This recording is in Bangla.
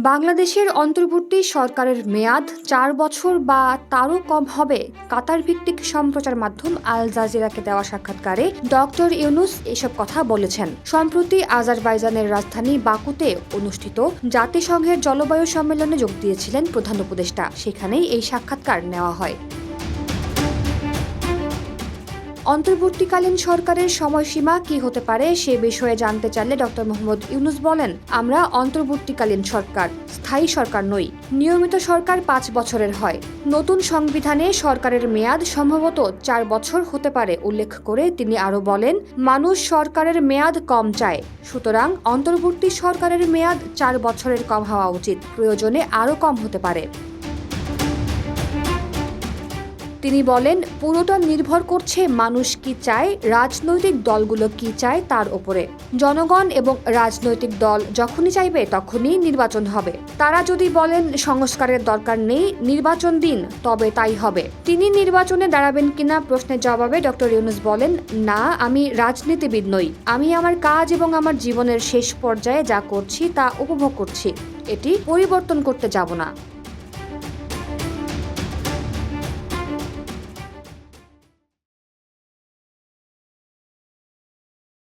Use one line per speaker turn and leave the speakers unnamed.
বাংলাদেশের অন্তর্বর্তী সরকারের মেয়াদ ৪ বছর বা তারও কম হবে। কাতার ভিত্তিক সম্প্রচার মাধ্যম আল জাজিরাকে দেওয়া সাক্ষাৎকারে ডক্টর ইউনুস এসব কথা বলেছেন। সম্প্রতি আজারবাইজানের রাজধানী বাকুতে অনুষ্ঠিত জাতিসংঘের জলবায়ু সম্মেলনে যোগ দিয়েছিলেন প্রধান উপদেষ্টা। সেখানেই এই সাক্ষাৎকার নেওয়া হয়। অন্তর্বর্তীকালীন সরকারের সময়সীমা কি হতে পারে সে বিষয়ে জানতে চাইলে ডক্টর মোহাম্মদ ইউনুস বলেন, আমরা অন্তর্বর্তীকালীন সরকার, স্থায়ী সরকার নই। নিয়মিত সরকার ৫ বছরের হয়। নতুন সংবিধানে সরকারের মেয়াদ সম্ভবত ৪ বছর হতে পারে উল্লেখ করে তিনি আরও বলেন, মানুষ সরকারের মেয়াদ কম চায়, সুতরাং অন্তর্বর্তী সরকারের মেয়াদ ৪ বছরের কম হওয়া উচিত, প্রয়োজনে আরও কম হতে পারে। তিনি বলেন, পুরোটা নির্ভর করছে মানুষ কি চায়, রাজনৈতিক দলগুলো কি চায় তার ওপরে। জনগণ এবং রাজনৈতিক দল যখনই চাইবে তখনই নির্বাচন হবে। তারা যদি বলেন সংস্কারের দরকার নেই, নির্বাচন দিন, তবে তাই হবে। তিনি নির্বাচনে দাঁড়াবেন কিনা প্রশ্নের জবাবে ডক্টর ইউনুস বলেন, না, আমি রাজনীতিবিদ নই। আমি আমার কাজ এবং আমার জীবনের শেষ পর্যায়ে যা করছি তা উপভোগ করছি। এটি পরিবর্তন করতে যাব না।